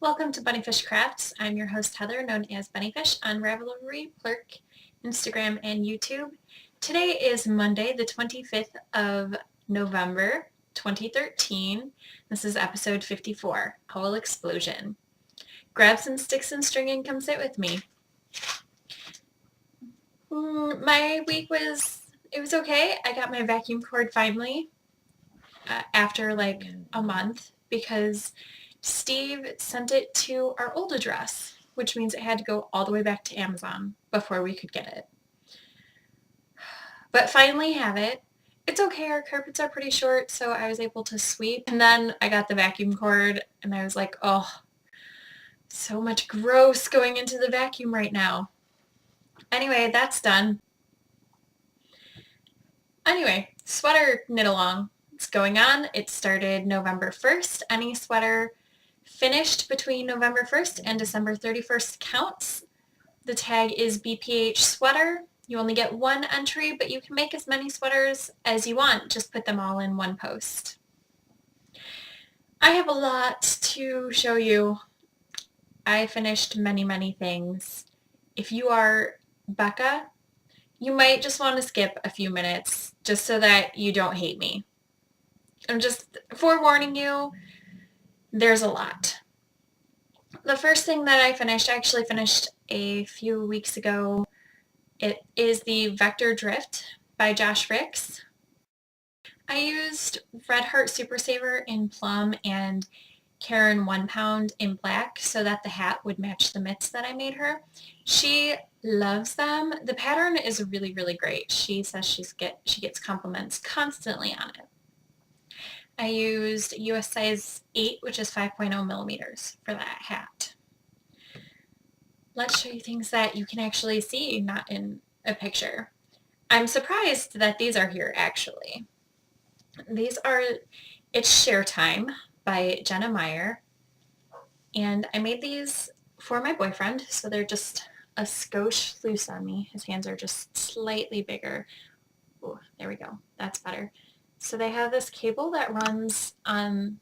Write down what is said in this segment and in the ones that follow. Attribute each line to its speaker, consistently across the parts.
Speaker 1: Welcome to Bunnyfish Crafts. I'm your host Heather, known as Bunnyfish on Ravelry, Plurk, Instagram, and YouTube. Today is Monday, the 25th of November, 2013. This is episode 54, Owl Explosion. Grab some sticks and string and come sit with me. My week was okay. I got my vacuum cord finally after like a month because Steve sent it to our old address, which means it had to go all the way back to Amazon before we could get it. But finally have it. It's okay, our carpets are pretty short, so I was able to sweep. And then I got the vacuum cord and I was like, oh, so much gross going into the vacuum right now. Anyway, that's done. Anyway, sweater knit along. It's going on. It started November 1st. Any sweater finished between November 1st and December 31st counts. The tag is BPH sweater. You only get one entry, but you can make as many sweaters as you want. Just put them all in one post. I have a lot to show you. I finished many things. If you are Becca, you might just want to skip a few minutes just so that you don't hate me. I'm just forewarning you, there's a lot. The first thing that I actually finished a few weeks ago. It is the Vector Drift by Josh Ricks. I used Red Heart Super Saver in plum and Karen 1 pound in black so that the hat would match the mitts that I made her. She loves them. The pattern is really great. She says she gets compliments constantly on it. I used US size 8, which is 5.0 millimeters for that hat. Let's show you things that you can actually see, not in a picture. I'm surprised that these are here actually. It's Share Time by Jenna Meyer. And I made these for my boyfriend, so they're just a skosh loose on me. His hands are just slightly bigger. Oh, there we go. That's better. So they have this cable that runs on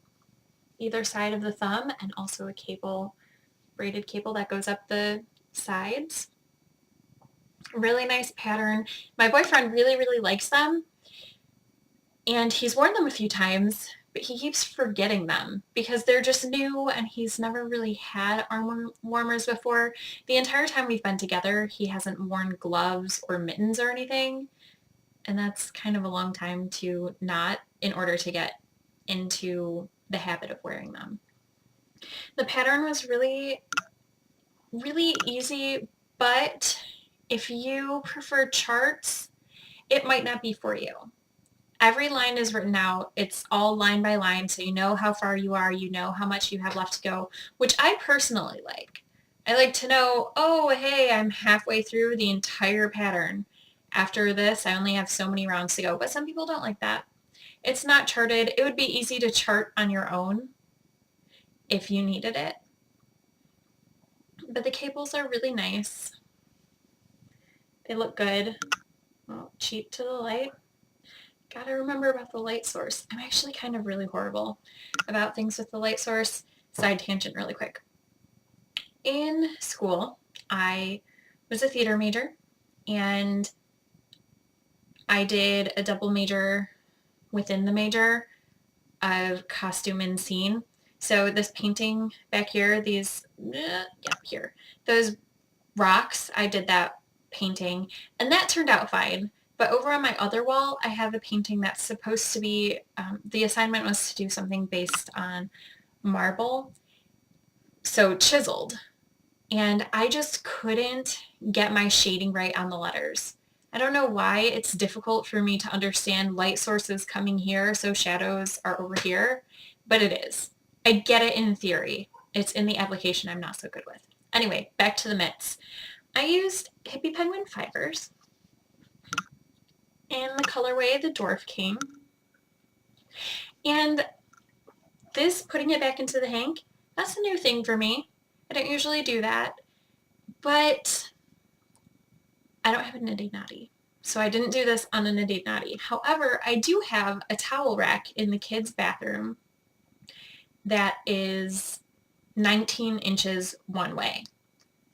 Speaker 1: either side of the thumb and also a braided cable that goes up the sides. Really nice pattern. My boyfriend really likes them, and he's worn them a few times, but he keeps forgetting them because they're just new and he's never really had arm warmers before. The entire time we've been together, he hasn't worn gloves or mittens or anything, and that's kind of a long time to not in order to get into the habit of wearing them. The pattern was really easy, but if you prefer charts, it might not be for you. Every line is written out. It's all line by line, so you know how far you are, you know how much you have left to go, which I personally like. I like to know, oh, hey, I'm halfway through the entire pattern. After this, I only have so many rounds to go, but some people don't like that. It's not charted. It would be easy to chart on your own if you needed it. But the cables are really nice. They look good. Well, cheap to the light. Gotta remember about the light source. I'm actually kind of really horrible about things with the light source. Side tangent really quick. In school, I was a theater major, and I did a double major within the major of costume and scene. So this painting back here, those rocks, I did that painting, and that turned out fine. But over on my other wall, I have a painting that's supposed to be, the assignment was to do something based on marble, so chiseled. And I just couldn't get my shading right on the letters. I don't know why it's difficult for me to understand light sources coming here, so shadows are over here, but it is. I get it in theory. It's in the application I'm not so good with. Anyway, back to the mitts. I used Hippie Penguin fibers in the colorway the Dwarf King. And this, putting it back into the hank, that's a new thing for me. I don't usually do that, but I don't have a niddy noddy, so I didn't do this on a niddy noddy. However, I do have a towel rack in the kids' bathroom that is 19 inches one way.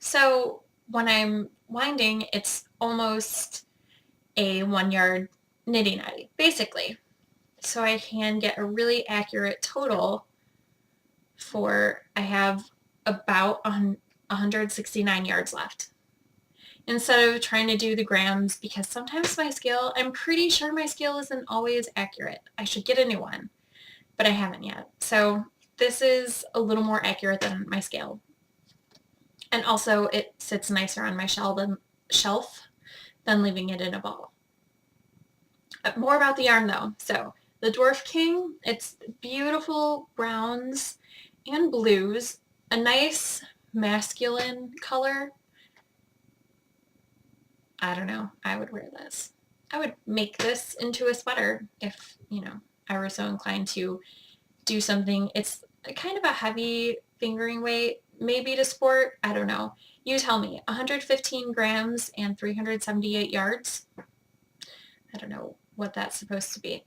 Speaker 1: So when I'm winding, it's almost a 1 yard knitting eddy, basically. So I can get a really accurate total for, I have about 169 yards left. Instead of trying to do the grams, because sometimes my scale, I'm pretty sure my scale isn't always accurate. I should get a new one, but I haven't yet. So this is a little more accurate than my scale. And also it sits nicer on my shelf than leaving it in a ball. More about the yarn though. So the Dwarf King, it's beautiful browns and blues, a nice masculine color. I don't know, I would wear this. I would make this into a sweater if, I were so inclined to do something. It's kind of a heavy fingering weight, maybe to sport, I don't know. You tell me, 115 grams and 378 yards. I don't know what that's supposed to be.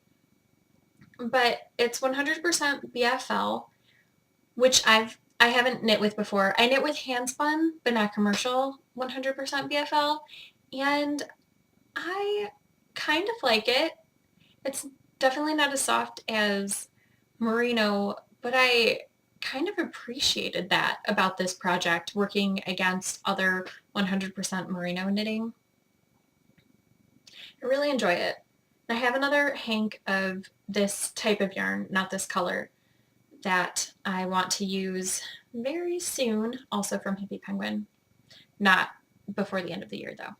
Speaker 1: But it's 100% BFL, which I haven't knit with before. I knit with handspun, but not commercial 100% BFL, and I kind of like it. It's definitely not as soft as merino, but I kind of appreciated that about this project, working against other 100% merino knitting. I really enjoy it. I have another hank of this type of yarn, not this color, that I want to use very soon, also from Hippie Penguin. Not before the end of the year though.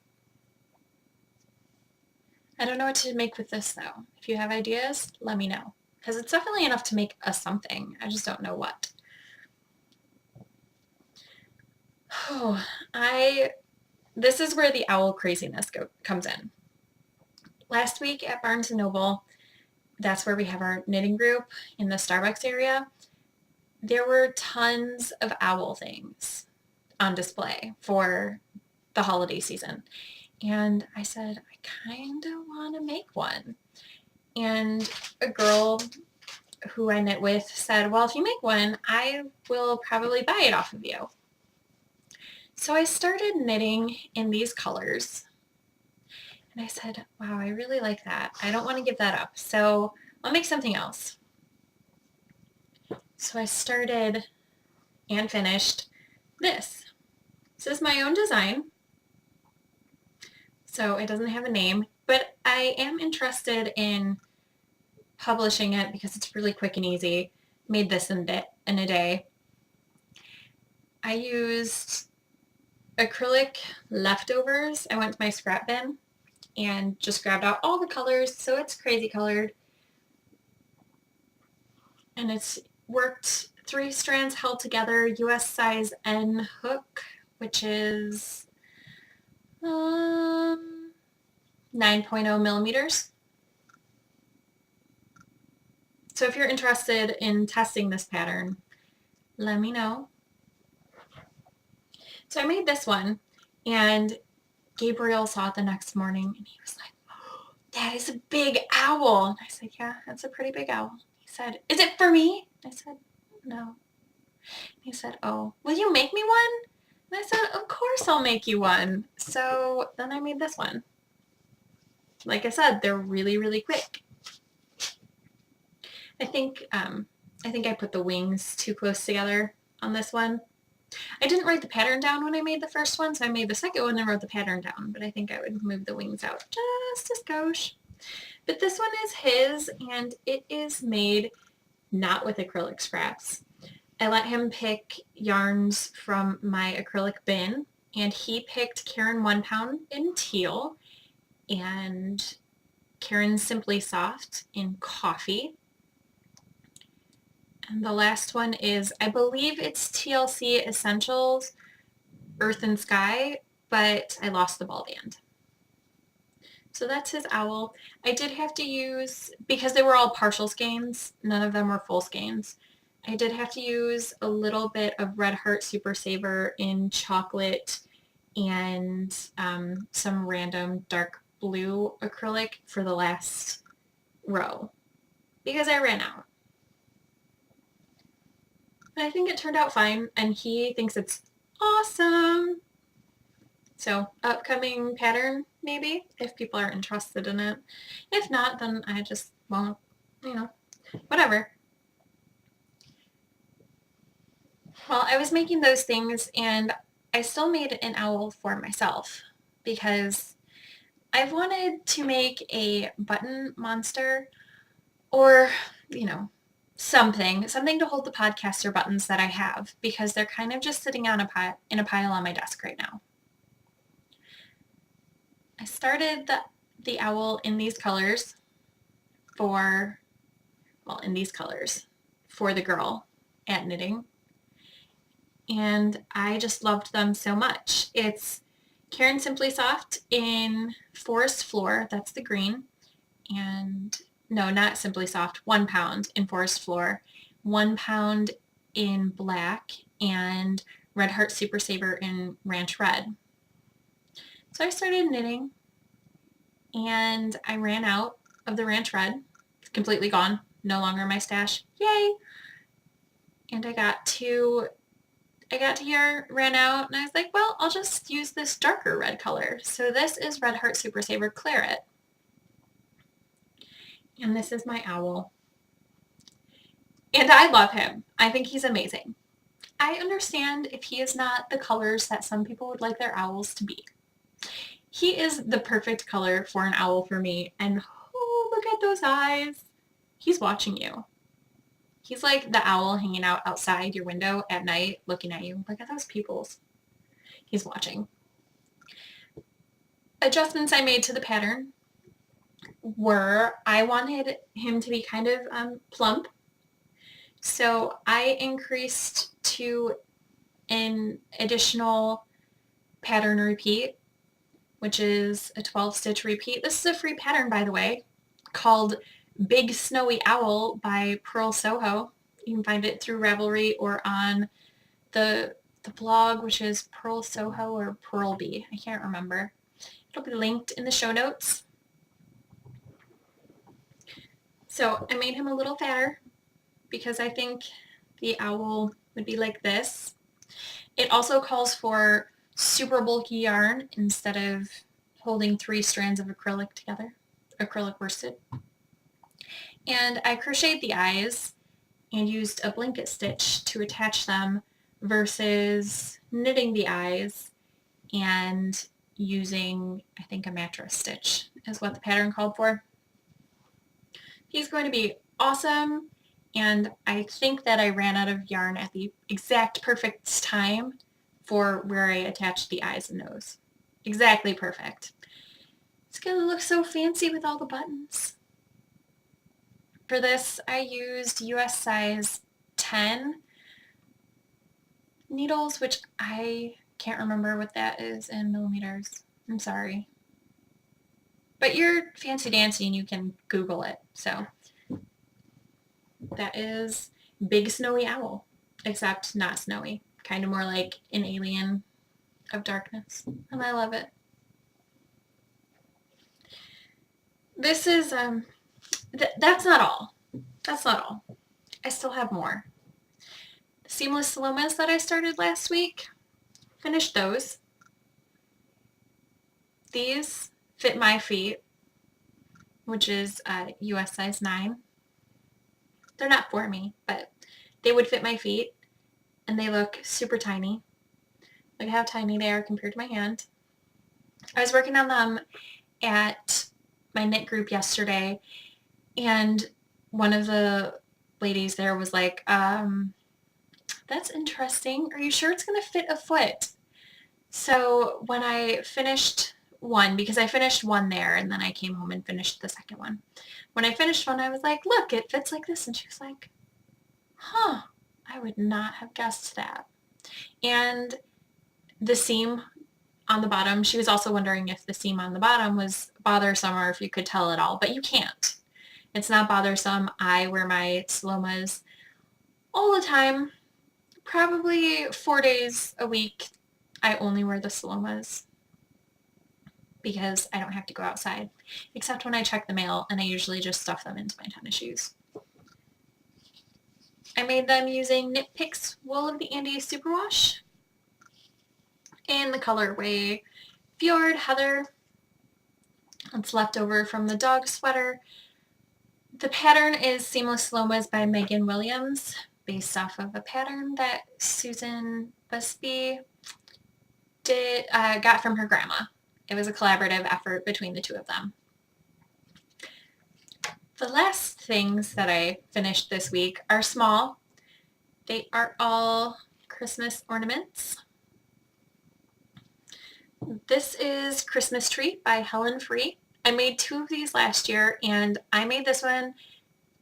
Speaker 1: I don't know what to make with this though. If you have ideas, let me know. Because it's definitely enough to make a something. I just don't know what. Oh, this is where the owl craziness comes in. Last week at Barnes & Noble, that's where we have our knitting group in the Starbucks area, there were tons of owl things on display for the holiday season. And I said, I kind of want to make one. And a girl who I knit with said, well, if you make one, I will probably buy it off of you. So I started knitting in these colors. And I said, wow, I really like that. I don't want to give that up. So I'll make something else. So I started and finished this. This is my own design. So it doesn't have a name, but I am interested in publishing it because it's really quick and easy. Made this in a day. I used acrylic leftovers. I went to my scrap bin and just grabbed out all the colors, so it's crazy colored. And it's worked 3 strands held together, US size N hook, which is 9.0 millimeters. So if you're interested in testing this pattern, let me know. So I made this one, and Gabriel saw it the next morning, and he was like, oh, that is a big owl. And I said, yeah, that's a pretty big owl. He said, is it for me? I said, no. He said, oh, will you make me one? And I said, of course I'll make you one. So then I made this one. Like I said, they're really, really quick. I think I put the wings too close together on this one. I didn't write the pattern down when I made the first one, so I made the second one and wrote the pattern down, but I think I would move the wings out just a skosh. But this one is his, and it is made not with acrylic scraps. I let him pick yarns from my acrylic bin, and he picked Karen 1 Pound in teal and Karen Simply Soft in coffee. And the last one is, I believe it's TLC Essentials Earth and Sky, but I lost the ball band. So that's his owl. I did have to use, because they were all partial skeins, none of them were full skeins, I did have to use a little bit of Red Heart Super Saver in chocolate and some random dark blue acrylic for the last row because I ran out. But I think it turned out fine, and he thinks it's awesome. So, upcoming pattern, maybe, if people are interested in it. If not, then I just won't, whatever. Well, I was making those things, and I still made an owl for myself because I've wanted to make a button monster or, something to hold the podcaster buttons that I have because they're kind of just sitting on in a pile on my desk right now. I started the owl in these colors for the girl at knitting. And I just loved them so much. It's Caron Simply Soft in Forest Floor, that's the green, and no, not Simply Soft, 1 pound in Forest Floor, 1 pound in black, and Red Heart Super Saver in Ranch Red. So I started knitting, and I ran out of the Ranch Red. It's completely gone, no longer in my stash. Yay! And I got to here, ran out, and I was like, well, I'll just use this darker red color. So this is Red Heart Super Saver Claret. And this is my owl. And I love him. I think he's amazing. I understand if he is not the colors that some people would like their owls to be. He is the perfect color for an owl for me. And oh, look at those eyes. He's watching you. He's like the owl hanging out outside your window at night looking at you. Look at those pupils. He's watching. Adjustments I made to the pattern were I wanted him to be kind of plump. So I increased to an additional pattern repeat, which is a 12-stitch repeat. This is a free pattern, by the way, called Big Snowy Owl by Pearl Soho. You can find it through Ravelry or on the blog, which is Pearl Soho or Pearl Bee. I can't remember. It'll be linked in the show notes. So I made him a little fatter because I think the owl would be like this. It also calls for super bulky yarn instead of holding 3 strands of acrylic together, acrylic worsted. And I crocheted the eyes and used a blanket stitch to attach them versus knitting the eyes and using, I think, a mattress stitch is what the pattern called for. He's going to be awesome, and I think that I ran out of yarn at the exact perfect time for where I attached the eyes and nose. Exactly perfect. It's going to look so fancy with all the buttons. For this, I used US size 10 needles, which I can't remember what that is in millimeters. I'm sorry. But you're fancy dancy and you can Google it. So that is Big Snowy Owl, except not snowy. Kind of more like an alien of darkness. And I love it. This is, that's not all. That's not all. I still have more. The seamless Salomas that I started last week, finished those. These fit my feet, which is US size 9. They're not for me, but they would fit my feet, and they look super tiny. Look how tiny they are compared to my hand. I was working on them at my knit group yesterday, and one of the ladies there was like, that's interesting. Are you sure it's going to fit a foot? So when I finished one, because I finished one there and then I came home and finished the second one. When I finished one, I was like, look, it fits like this. And she was like, huh, I would not have guessed that. And the seam on the bottom, she was also wondering if the seam on the bottom was bothersome or if you could tell at all, but you can't. It's not bothersome. I wear my Salomas all the time, probably 4 days a week. I only wear the Salomas because I don't have to go outside, except when I check the mail, and I usually just stuff them into my tennis shoes. I made them using Knit Picks Wool of the Andes Superwash in the colorway Fjord Heather. It's left over from the dog sweater. The pattern is Seamless Lomas by Megan Williams, based off of a pattern that Susan Busby got from her grandma. It was a collaborative effort between the two of them. The last things that I finished this week are small. They are all Christmas ornaments. This is Christmas Tree by Helen Free. I made 2 of these last year, and I made this one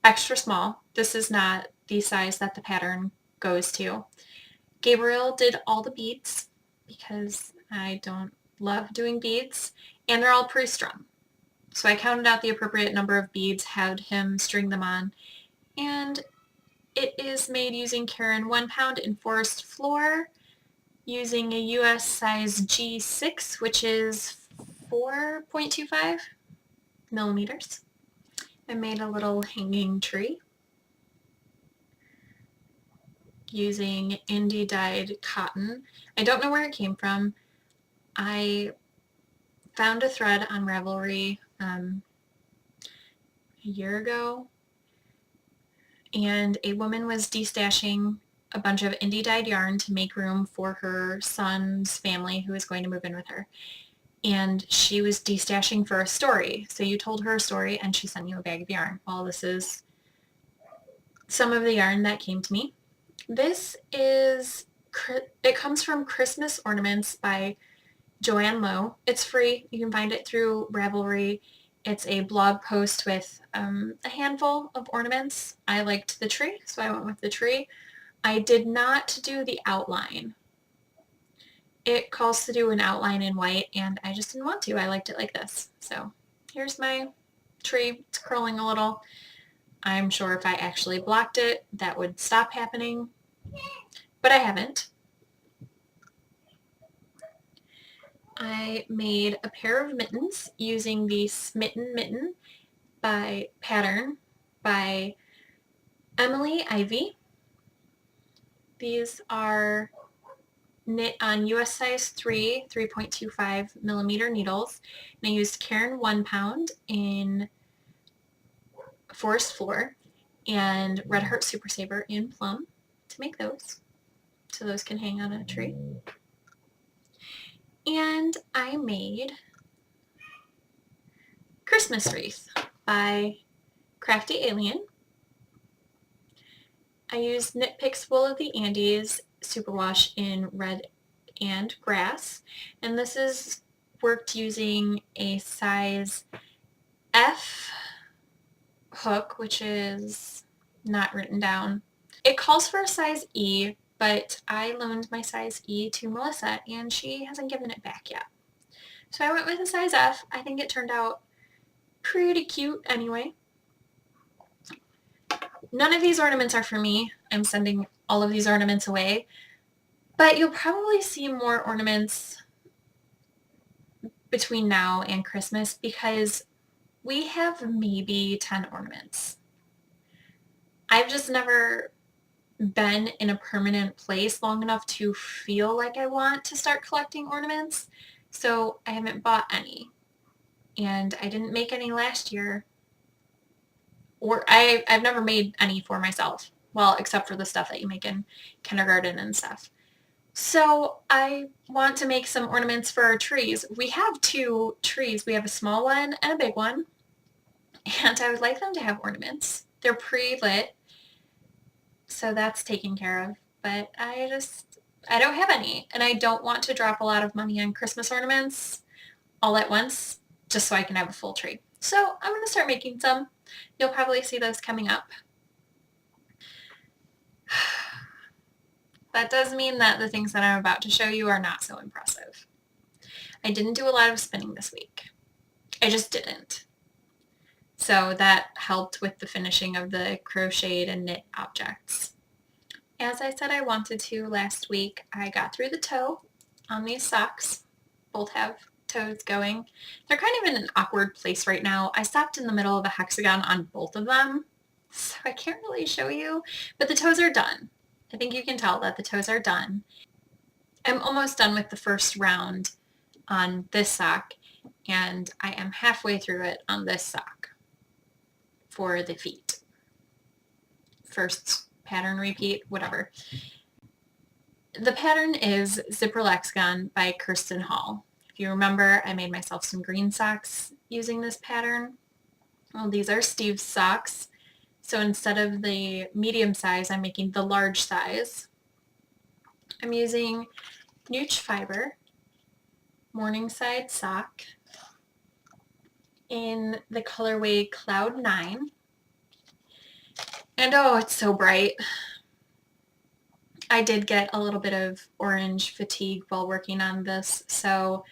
Speaker 1: extra small. This is not the size that the pattern goes to. Gabriel did all the beads because I don't love doing beads, and they're all pre-strung. So I counted out the appropriate number of beads, had him string them on, and it is made using Caron 1 pound enforced floor, using a US size G6, which is 4.25 millimeters. I made a little hanging tree using indie dyed cotton. I don't know where it came from. I found a thread on Ravelry a year ago, and a woman was destashing a bunch of indie dyed yarn to make room for her son's family who was going to move in with her. And she was destashing for a story. So you told her a story and she sent you a bag of yarn. Well, this is some of the yarn that came to me. This is, it comes from Christmas Ornaments by Joanne Lowe. It's free. You can find it through Ravelry. It's a blog post with a handful of ornaments. I liked the tree, so I went with the tree. I did not do the outline. It calls to do an outline in white, and I just didn't want to. I liked it like this. So here's my tree. It's curling a little. I'm sure if I actually blocked it, that would stop happening, but I haven't. I made a pair of mittens using the Smitten Mitten pattern by Emily Ivy. These are knit on US size 3.25 millimeter needles, and I used Caron 1 pound in Forest Floor and Red Heart Super Saver in Plum to make those, so those can hang on a tree. And I made Christmas Wreath by Crafty Alien. I used Knit Picks Wool of the Andes Superwash in red and grass, and this is worked using a size F hook, which is not written down. It calls for a size E, but I loaned my size E to Melissa, and she hasn't given it back yet. So I went with a size F. I think it turned out pretty cute anyway. None of these ornaments are for me. I'm sending all of these ornaments away, but you'll probably see more ornaments between now and Christmas because we have maybe 10 ornaments. I've just never been in a permanent place long enough to feel like I want to start collecting ornaments, so I haven't bought any. And I didn't make any last year, or I've never made any for myself. Well, except for the stuff that you make in kindergarten and stuff. So I want to make some ornaments for our trees. We have 2 trees. We have a small one and a big one. And I would like them to have ornaments. They're pre-lit, so that's taken care of. But I don't have any. And I don't want to drop a lot of money on Christmas ornaments all at once just so I can have a full tree. So I'm going to start making some. You'll probably see those coming up. That does mean that the things that I'm about to show you are not so impressive. I didn't do a lot of spinning this week. I just didn't. So that helped with the finishing of the crocheted and knit objects. As I said I wanted to last week, I got through the toe on these socks. Both have toes going. They're kind of in an awkward place right now. I stopped in the middle of a hexagon on both of them, so I can't really show you, but the toes are done. I think you can tell that the toes are done. I'm almost done with the first round on this sock, and I am halfway through it on this sock for the feet. First pattern repeat, whatever. The pattern is Zipper Lexicon by Kirsten Hall. If you remember, I made myself some green socks using this pattern. Well, these are Steve's socks. So instead of the medium size, I'm making the large size. I'm using Nooch Fiber Morningside sock in the colorway Cloud 9. And oh, it's so bright. I did get a little bit of orange fatigue while working on this, so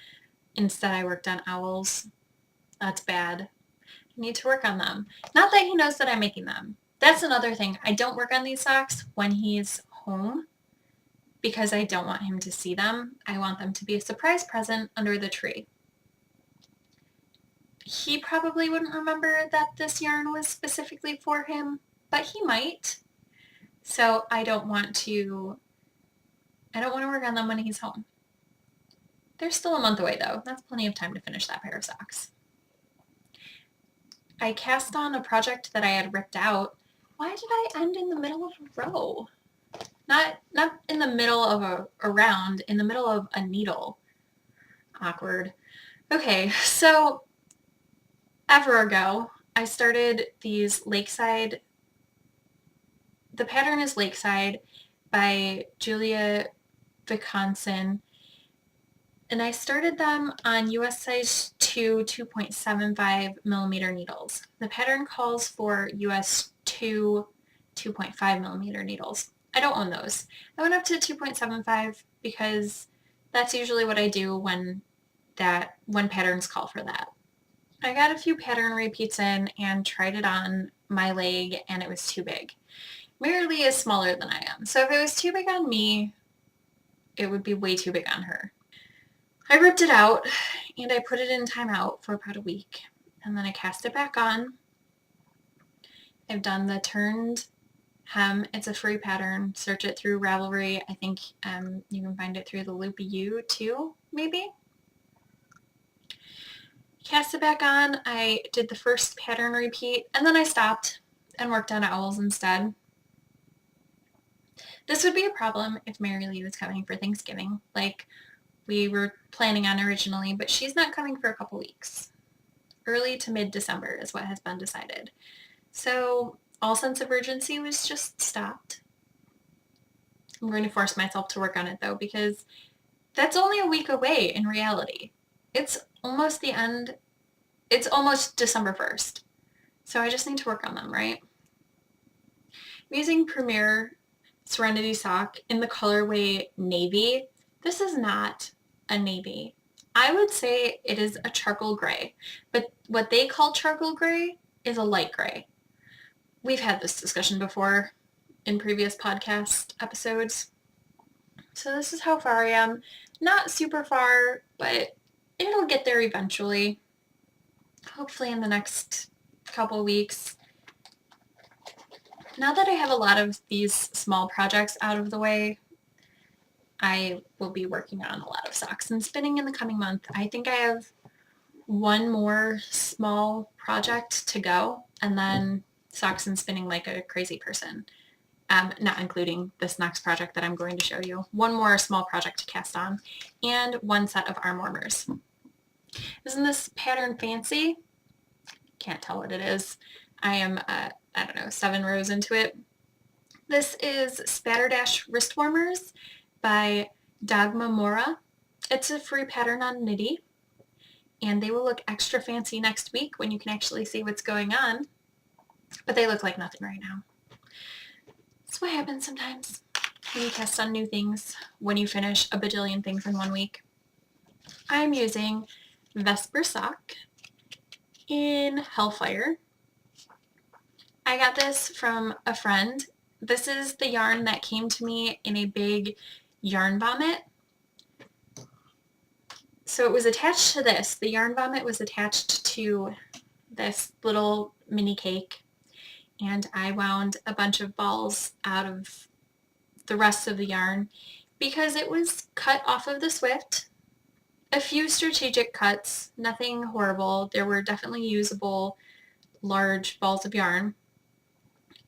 Speaker 1: instead I worked on owls. That's bad. I need to work on them. Not that he knows that I'm making them. That's another thing. I don't work on these socks when he's home because I don't want him to see them. I want them to be a surprise present under the tree. He probably wouldn't remember that this yarn was specifically for him, but he might. So I don't want to work on them when he's home. They're still a month away though. That's plenty of time to finish that pair of socks. I cast on a project that I had ripped out. Why did I end in the middle of a row? Not in the middle of a round, in the middle of a needle. Awkward. Okay, so ever ago, I started these Lakeside. The pattern is Lakeside by Julia Viconson, and I started them on US size 2 2.75 millimeter needles. The pattern calls for US 2 2.5 millimeter needles. I don't own those. I went up to 2.75 because that's usually what I do when patterns call for that. I got a few pattern repeats in and tried it on my leg, and it was too big. Mary Lee is smaller than I am, so if it was too big on me, it would be way too big on her. I ripped it out and I put it in timeout for about a week, and then I cast it back on. I've done the turned hem. It's a free pattern. Search it through Ravelry. I think you can find it through the Loopy U too, maybe. Cast it back on. I did the first pattern repeat, and then I stopped and worked on owls instead. This would be a problem if Mary Lee was coming for Thanksgiving, like we were planning on originally, but she's not coming for a couple weeks. Early to mid-December is what has been decided. So all sense of urgency was just stopped. I'm going to force myself to work on it though, because that's only a week away in reality. It's almost the end. It's almost December 1st. So I just need to work on them, right? I'm using Premier Serenity sock in the colorway Navy. This is not a navy. I would say it is a charcoal gray, but what they call charcoal gray is a light gray. We've had this discussion before in previous podcast episodes. So this is how far I am. Not super far, but it'll get there eventually. Hopefully in the next couple weeks. Now that I have a lot of these small projects out of the way, I will be working on a lot of socks and spinning in the coming month. I think I have one more small project to go, and then socks and spinning like a crazy person. Not including this next project that I'm going to show you. One more small project to cast on, and one set of arm warmers. Isn't this pattern fancy? Can't tell what it is. I am, 7 rows into it. This is Spatterdash Wrist Warmers by Dagma Mora. It's a free pattern on Knitty, and they will look extra fancy next week when you can actually see what's going on, but they look like nothing right now. That's what happens sometimes when you cast on new things, when you finish a bajillion things in 1 week. I'm using Vesper Sock in Hellfire. I got this from a friend. This is the yarn that came to me in a big yarn vomit. So it was attached to this. The yarn vomit was attached to this little mini cake. and I wound a bunch of balls out of the rest of the yarn because it was cut off of the Swift. A few strategic cuts, nothing horrible. There were definitely usable large balls of yarn,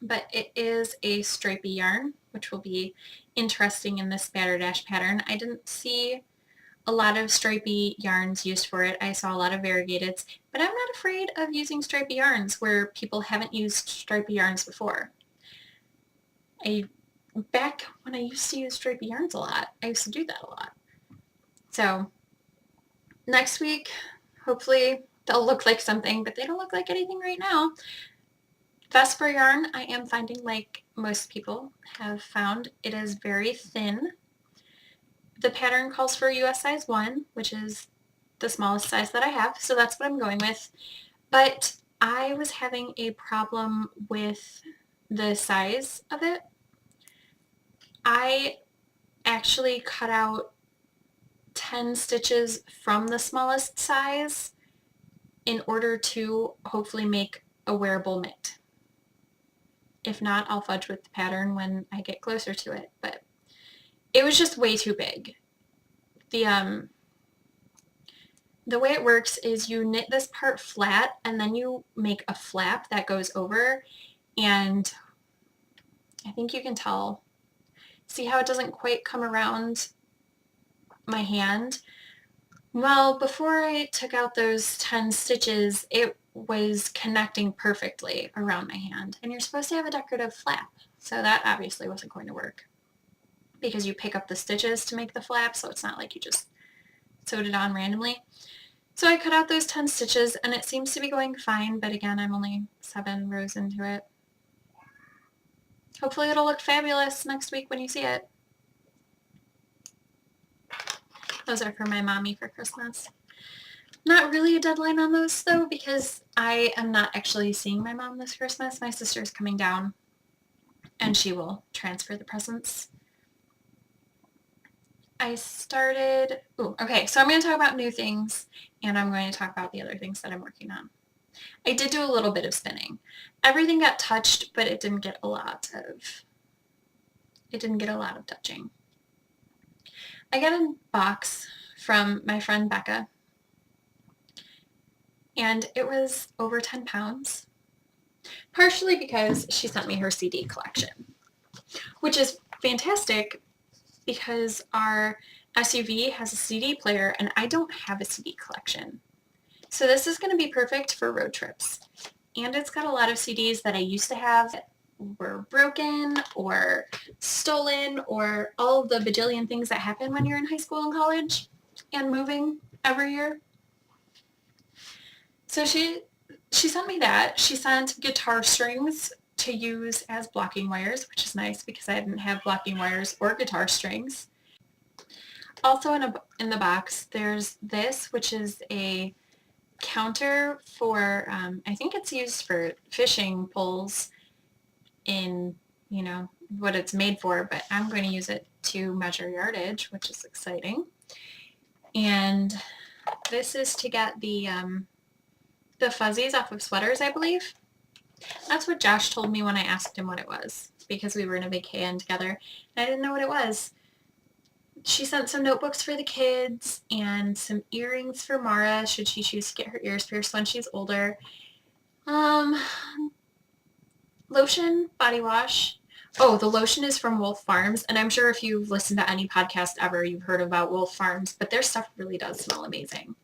Speaker 1: but it is a stripy yarn, which will be interesting in this Spatterdash pattern. I didn't see a lot of stripy yarns used for it. I saw a lot of variegateds, but I'm not afraid of using stripy yarns where people haven't used stripy yarns before. Back when I used to use stripy yarns a lot, I used to do that a lot. So next week, hopefully they'll look like something, but they don't look like anything right now. Vesper yarn, I am finding, like most people have found, it is very thin. The pattern calls for US size 1, which is the smallest size that I have, so that's what I'm going with. But I was having a problem with the size of it. I actually cut out 10 stitches from the smallest size in order to hopefully make a wearable mitt. If not, I'll fudge with the pattern when I get closer to it, but it was just way too big. The way it works is you knit this part flat and then you make a flap that goes over, and I think you can tell. See how it doesn't quite come around my hand? Well, before I took out those 10 stitches, it was connecting perfectly around my hand. And you're supposed to have a decorative flap, so that obviously wasn't going to work because you pick up the stitches to make the flap, so it's not like you just sewed it on randomly. So I cut out those 10 stitches and it seems to be going fine, but again, I'm only 7 rows into it. Hopefully it'll look fabulous next week when you see it. Those are for my mommy for Christmas. Not really a deadline on those though, because I am not actually seeing my mom this Christmas. My sister is coming down and she will transfer the presents. Okay, so I'm going to talk about new things and I'm going to talk about the other things that I'm working on. I did do a little bit of spinning. Everything got touched, but it didn't get a lot of touching. I got a box from my friend Becca, and it was over 10 pounds, partially because she sent me her CD collection, which is fantastic because our SUV has a CD player and I don't have a CD collection. So this is going to be perfect for road trips. And it's got a lot of CDs that I used to have that were broken or stolen or all of the bajillion things that happen when you're in high school and college and moving every year. So she sent me that. She sent guitar strings to use as blocking wires, which is nice because I didn't have blocking wires or guitar strings. Also in the box, there's this, which is a counter for, I think it's used for fishing poles in, what it's made for, but I'm going to use it to measure yardage, which is exciting. And this is to get the fuzzies off of sweaters, I believe. That's what Josh told me when I asked him what it was, because we were in a vacation together, and I didn't know what it was. She sent some notebooks for the kids and some earrings for Mara, should she choose to get her ears pierced when she's older. Lotion, body wash. Oh, the lotion is from Wolf Farms, and I'm sure if you've listened to any podcast ever, you've heard about Wolf Farms, but their stuff really does smell amazing.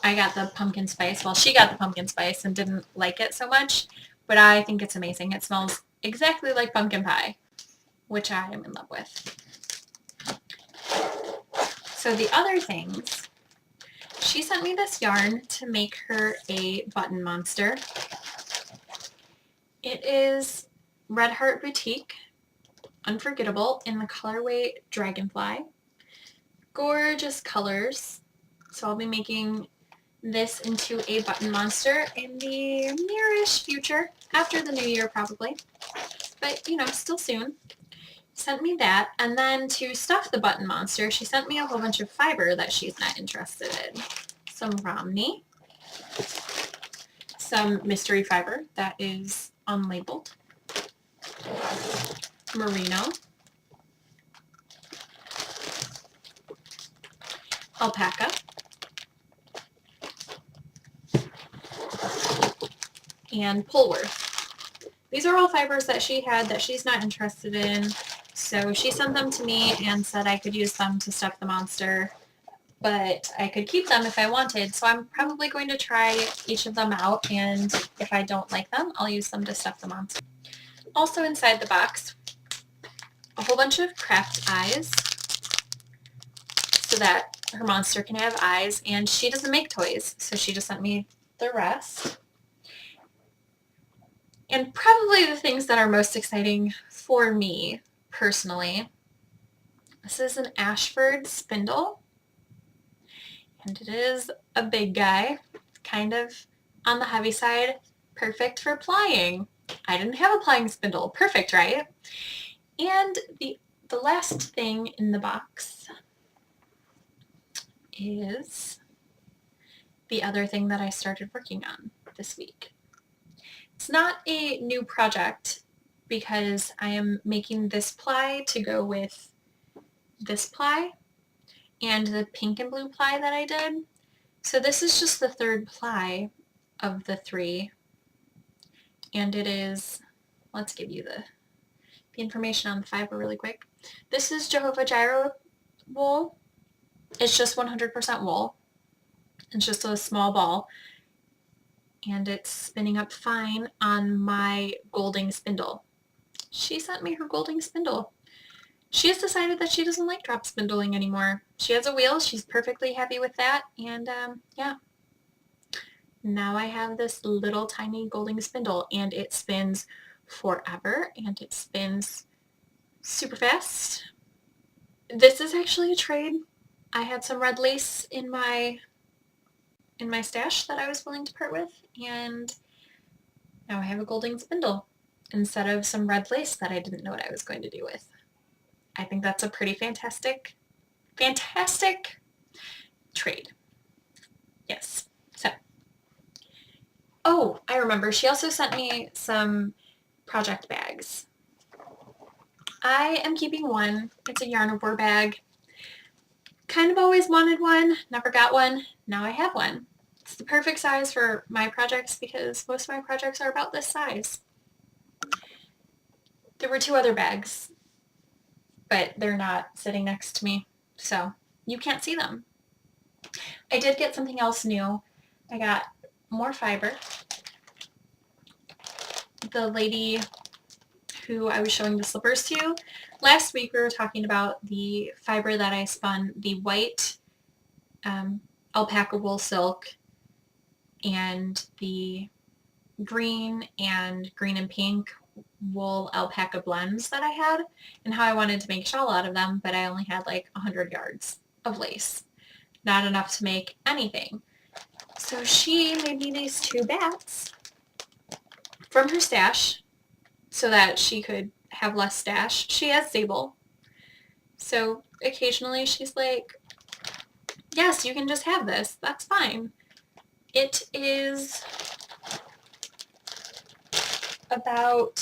Speaker 1: I got the pumpkin spice. Well, she got the pumpkin spice and didn't like it so much, but I think it's amazing. It smells exactly like pumpkin pie, which I am in love with. So the other things, she sent me this yarn to make her a button monster. It is Red Heart Boutique, Unforgettable, in the colorway Dragonfly. Gorgeous colors. So I'll be making this into a button monster in the nearish future, after the new year probably, but still soon. Sent me that, and then to stuff the button monster, she sent me a whole bunch of fiber that she's not interested in. Some Romney, some mystery fiber that is unlabeled, merino, alpaca, and Polworth. These are all fibers that she had that she's not interested in, so she sent them to me and said I could use them to stuff the monster, but I could keep them if I wanted, so I'm probably going to try each of them out, and if I don't like them, I'll use them to stuff the monster. Also inside the box, a whole bunch of craft eyes, so that her monster can have eyes, and she doesn't make toys, so she just sent me the rest. And probably the things that are most exciting for me, personally, this is an Ashford spindle, and it is a big guy, kind of on the heavy side, perfect for plying. I didn't have a plying spindle. Perfect, right? And the last thing in the box is the other thing that I started working on this week. It's not a new project because I am making this ply to go with this ply and the pink and blue ply that I did. So this is just the third ply of the 3, and it is, let's give you the information on the fiber really quick. This is Jehovah Jireh wool. It's just 100% wool. It's just a small ball, and it's spinning up fine on my Golding spindle. She sent me her Golding spindle. She has decided that she doesn't like drop spindling anymore. She has a wheel. She's perfectly happy with that, and yeah. Now I have this little tiny Golding spindle, and it spins forever, and it spins super fast. This is actually a trade. I had some red lace in my stash that I was willing to part with, and now I have a Golding spindle instead of some red lace that I didn't know what I was going to do with. I think that's a pretty fantastic trade. Yes. So, oh, I remember. She also sent me some project bags. I am keeping one. It's a Yarnivore bag. Kind of always wanted one, never got one. Now I have one. It's the perfect size for my projects because most of my projects are about this size. There were 2 other bags, but they're not sitting next to me, so you can't see them. I did get something else new. I got more fiber. The lady who I was showing the slippers to, last week we were talking about the fiber that I spun, the white alpaca wool silk and the green and pink wool alpaca blends that I had, and how I wanted to make a shawl out of them, but I only had like 100 yards of lace. Not enough to make anything. So she made me these 2 bats from her stash so that she could have less stash. She has Sable. So occasionally she's like, yes, you can just have this. That's fine. It is about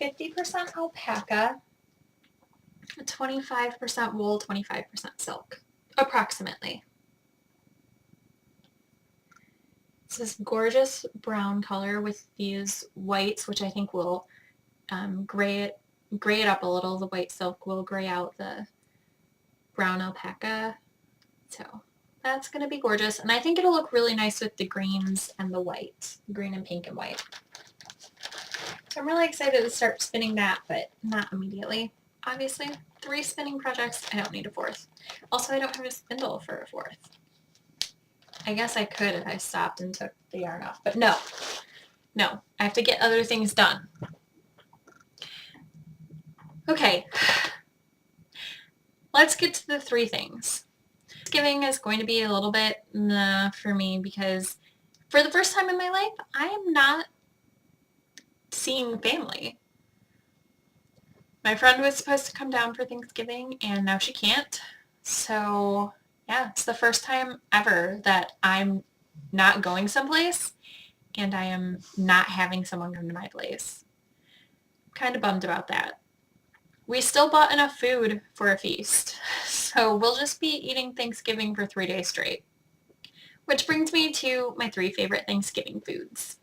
Speaker 1: 50% alpaca, 25% wool, 25% silk, approximately. It's this gorgeous brown color with these whites, which I think will gray it up a little. The white silk will gray out the brown alpaca. So that's going to be gorgeous. And I think it'll look really nice with the greens and the white, green and pink and white. So I'm really excited to start spinning that, but not immediately. Obviously, 3 spinning projects, I don't need a 4th. Also, I don't have a spindle for a 4th. I guess I could if I stopped and took the yarn off, but no. No, I have to get other things done. Okay, let's get to the 3 things. Thanksgiving is going to be a little bit for me because for the first time in my life, I am not seeing family. My friend was supposed to come down for Thanksgiving, and now she can't. So, yeah, it's the first time ever that I'm not going someplace, and I am not having someone come to my place. Kind of bummed about that. We still bought enough food for a feast, so we'll just be eating Thanksgiving for 3 days straight. Which brings me to my 3 favorite Thanksgiving foods.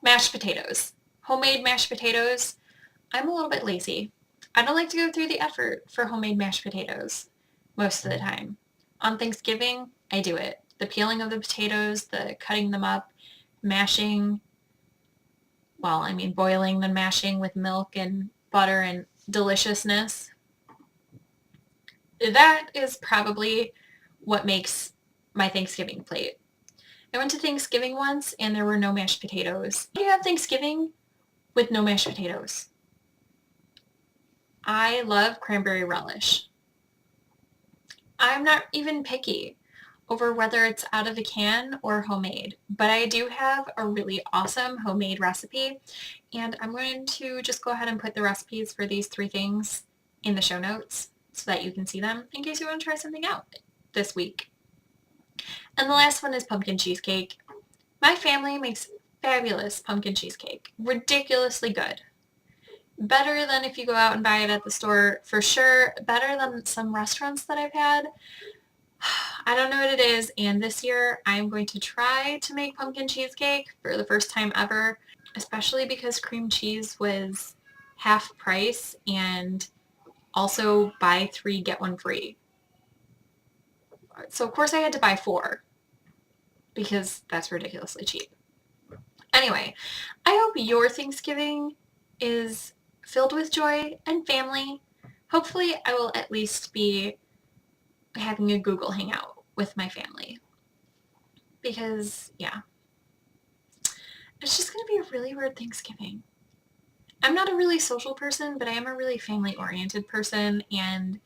Speaker 1: Mashed potatoes. Homemade mashed potatoes. I'm a little bit lazy. I don't like to go through the effort for homemade mashed potatoes most of the time. On Thanksgiving, I do it. The peeling of the potatoes, the cutting them up, mashing, boiling then mashing with milk and butter and deliciousness. That is probably what makes my Thanksgiving plate. I went to Thanksgiving once and there were no mashed potatoes. How do you have Thanksgiving with no mashed potatoes? I love cranberry relish. I'm not even picky over whether it's out of a can or homemade, but I do have a really awesome homemade recipe, and I'm going to just go ahead and put the recipes for these 3 things in the show notes so that you can see them in case you want to try something out this week. And the last one is pumpkin cheesecake. My family makes fabulous pumpkin cheesecake. Ridiculously good. Better than if you go out and buy it at the store, for sure. Better than some restaurants that I've had. I don't know what it is, and this year I'm going to try to make pumpkin cheesecake for the first time ever, especially because cream cheese was half price and also buy 3, get 1 free. So of course I had to buy 4 because that's ridiculously cheap. Anyway, I hope your Thanksgiving is filled with joy and family. Hopefully I will at least be having a Google Hangout with my family. Because, yeah, it's just going to be a really weird Thanksgiving. I'm not a really social person, but I am a really family-oriented person, and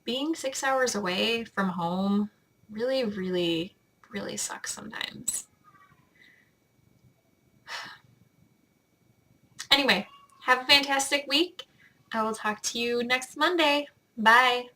Speaker 1: being 6 hours away from home really, really, really sucks sometimes. Anyway, have a fantastic week. I will talk to you next Monday. Bye.